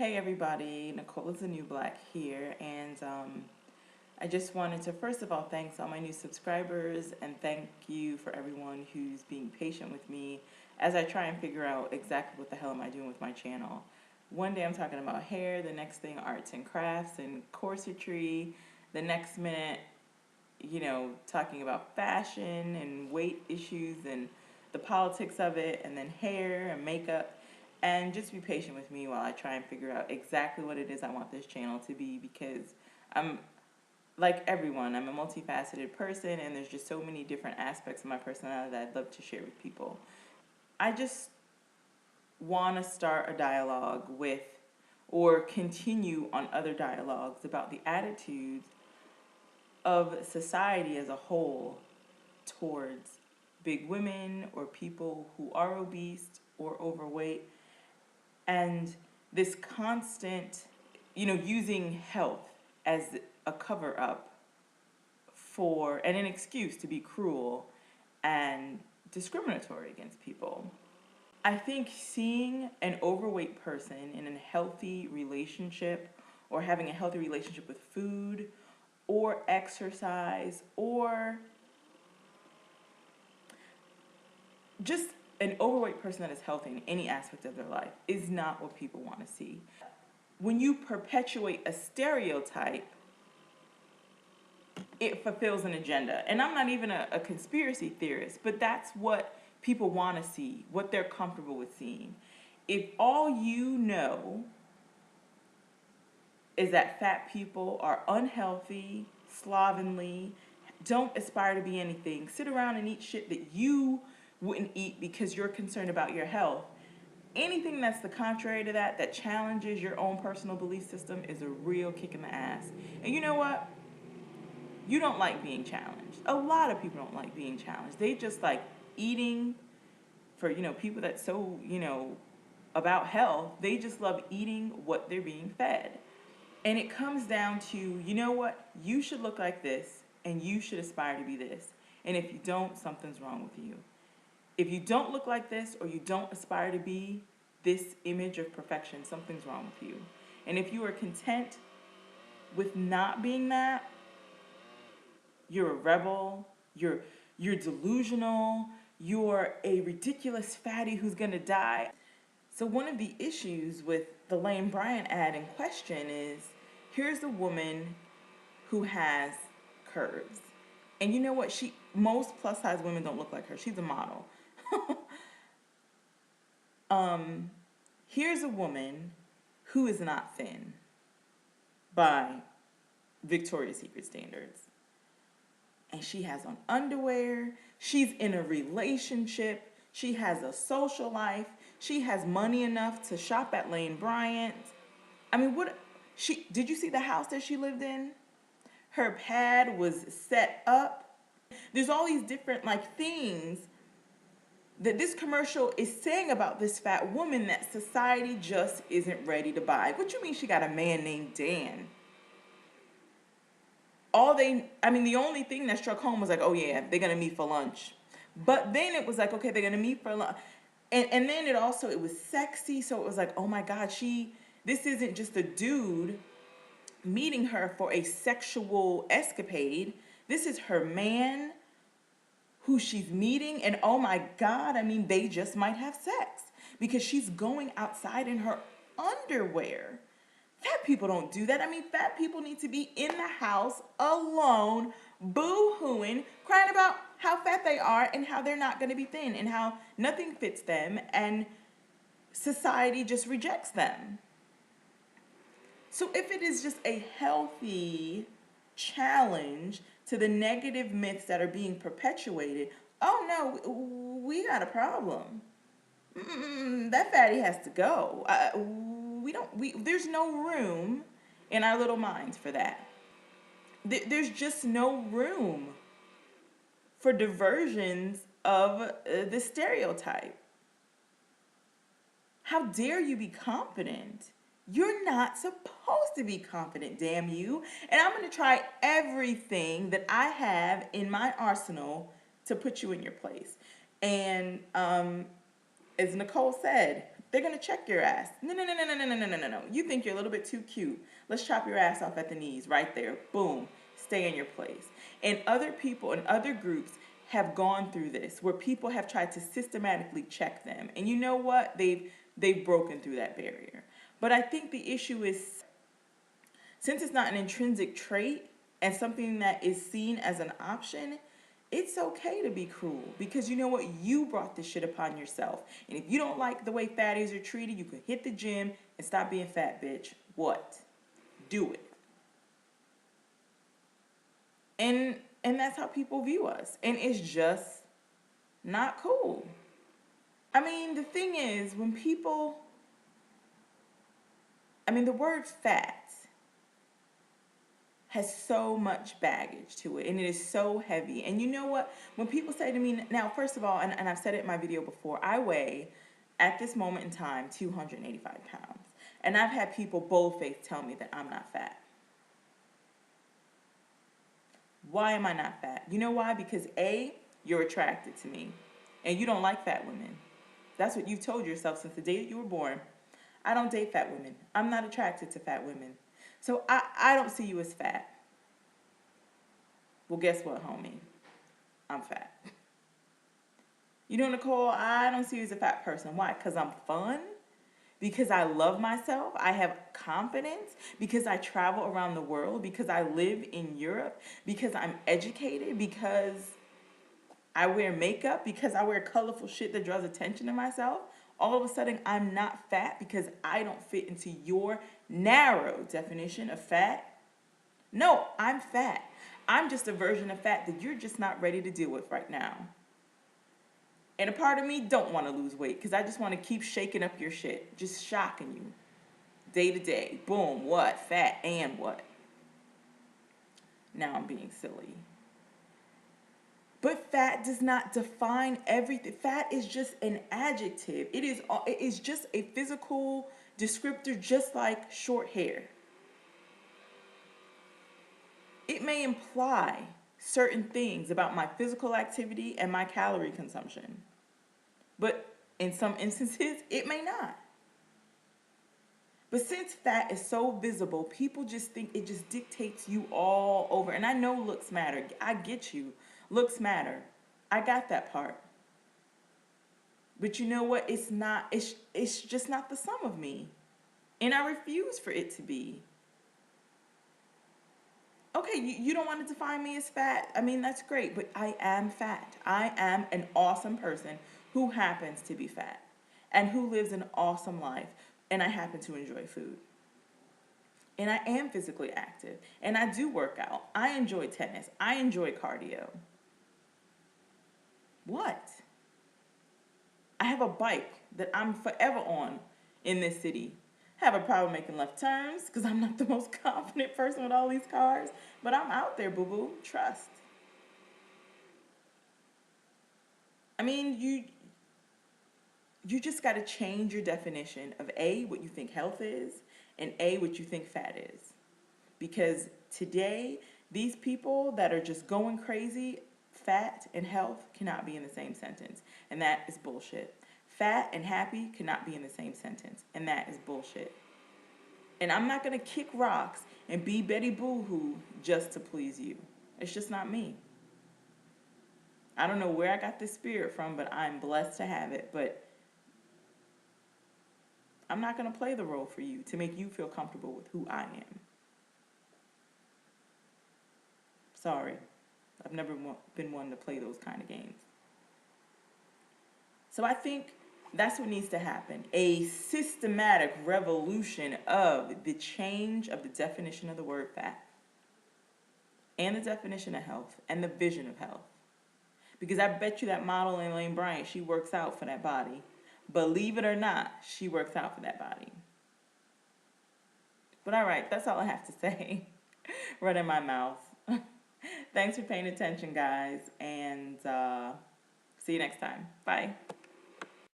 Hey everybody, Nicole is the New Black here, and I just wanted to first of all thank all my new subscribers and thank you for everyone who's being patient with me as I try and figure out exactly what the hell am I doing with my channel. One day I'm talking about hair, the next thing arts and crafts and corsetry, the next minute, talking about fashion and weight issues and the politics of it, and then hair and makeup. And just be patient with me while I try and figure out exactly what it is I want this channel to be, because I'm like everyone, I'm a multifaceted person and there's just so many different aspects of my personality that I'd love to share with people. I just want to start a dialogue with, or continue on other dialogues about the attitudes of society as a whole towards big women or people who are obese or overweight, and this constant, using health as a cover up for and an excuse to be cruel and discriminatory against people. I think seeing an overweight person in a healthy relationship, or having a healthy relationship with food or exercise, or just an overweight person that is healthy in any aspect of their life, is not what people want to see. When you perpetuate a stereotype, it fulfills an agenda. And I'm not even a conspiracy theorist, but that's what people want to see, what they're comfortable with seeing. If all you know is that fat people are unhealthy, slovenly, don't aspire to be anything, sit around and eat shit that you wouldn't eat because you're concerned about your health, anything that's the contrary to that, that challenges your own personal belief system, is a real kick in the ass. And you know what? You don't like being challenged. A lot of people don't like being challenged. They just like eating. For people that's so about health, they just love eating what they're being fed. And it comes down to, you know what, you should look like this and you should aspire to be this, and if you don't, something's wrong with you. If you don't look like this, or you don't aspire to be this image of perfection, something's wrong with you. And if you are content with not being that, you're a rebel, you're delusional, you're a ridiculous fatty who's gonna die. So one of the issues with the Lane Bryant ad in question is, here's a woman who has curves. And you know what? Most plus size women don't look like her. She's a model. Here's a woman who is not thin by Victoria's Secret standards. And she has on underwear. She's in a relationship. She has a social life. She has money enough to shop at Lane Bryant. I mean, did you see the house that she lived in? Her pad was set up. There's all these different things that this commercial is saying about this fat woman that society just isn't ready to buy. What you mean she got a man named Dan? The only thing that struck home was like, oh yeah, they're gonna meet for lunch. But then it was like, okay, they're gonna meet for lunch. And then it was sexy, so it was like, oh my God, this isn't just a dude meeting her for a sexual escapade. This is her man who she's meeting, and oh my God, they just might have sex because she's going outside in her underwear. Fat people don't do that. Fat people need to be in the house alone, boo-hooing, crying about how fat they are and how they're not going to be thin and how nothing fits them and society just rejects them. So if it is just a healthy challenge to the negative myths that are being perpetuated, oh no, we got a problem. That fatty has to go. There's no room in our little minds for that. There's just no room for diversions of the stereotype. How dare you be confident? You're not supposed to be confident, damn you. And I'm going to try everything that I have in my arsenal to put you in your place. And as Nicole said, They're going to check your ass. No, no, no, no, no, no, no, no, no, no. You think you're a little bit too cute. Let's chop your ass off at the knees right there. Boom. Stay in your place. And other people and other groups have gone through this where people have tried to systematically check them. And you know what? They've broken through that barrier. But I think the issue is, since it's not an intrinsic trait and something that is seen as an option, it's okay to be cruel, because you know what? You brought this shit upon yourself. And if you don't like the way fatties are treated, you can hit the gym and stop being fat, bitch. What? Do it. And that's how people view us. And it's just not cool. I mean, the thing is, when people, the word fat has so much baggage to it, and it is so heavy. And you know what? When people say to me, now, first of all, and I've said it in my video before, I weigh, at this moment in time, 285 pounds. And I've had people bold-faced tell me that I'm not fat. Why am I not fat? You know why? Because A, you're attracted to me, and you don't like fat women. That's what you've told yourself since the day that you were born. I don't date fat women. I'm not attracted to fat women. So I don't see you as fat. Well, guess what, homie? I'm fat. You know, Nicole, I don't see you as a fat person. Why? Because I'm fun? Because I love myself? I have confidence? Because I travel around the world? Because I live in Europe? Because I'm educated? Because I wear makeup? Because I wear colorful shit that draws attention to myself? All of a sudden, I'm not fat because I don't fit into your narrow definition of fat? No, I'm fat. I'm just a version of fat that you're just not ready to deal with right now. And a part of me don't want to lose weight because I just want to keep shaking up your shit, just shocking you day to day. Boom, what? Fat and what? Now I'm being silly. But fat does not define everything. Fat is just an adjective. It is just a physical descriptor, just like short hair. It may imply certain things about my physical activity and my calorie consumption. But in some instances, it may not. But since fat is so visible, people just think it just dictates you all over. And I know looks matter. I get you. Looks matter. I got that part. But you know what? It's not. It's just not the sum of me. And I refuse for it to be. Okay, you don't want to define me as fat. That's great. But I am fat. I am an awesome person who happens to be fat. And who lives an awesome life. And I happen to enjoy food. And I am physically active. And I do work out. I enjoy tennis. I enjoy cardio. What? I have a bike that I'm forever on in this city. I have a problem making left turns because I'm not the most confident person with all these cars. But I'm out there, boo-boo. Trust. You just got to change your definition of A, what you think health is, and A, what you think fat is. Because today, these people that are just going crazy, fat and health cannot be in the same sentence. And that is bullshit. Fat and happy cannot be in the same sentence. And that is bullshit. And I'm not going to kick rocks and be Betty Boo Hoo just to please you. It's just not me. I don't know where I got this spirit from, but I'm blessed to have it. But I'm not going to play the role for you to make you feel comfortable with who I am. Sorry. I've never been one to play those kind of games. So I think that's what needs to happen. A systematic revolution of the change of the definition of the word fat. And the definition of health. And the vision of health. Because I bet you that model Elaine Bryant, she works out for that body. Believe it or not, she works out for that body. But all right, that's all I have to say. Right in my mouth. Thanks for paying attention, guys. And see you next time. Bye.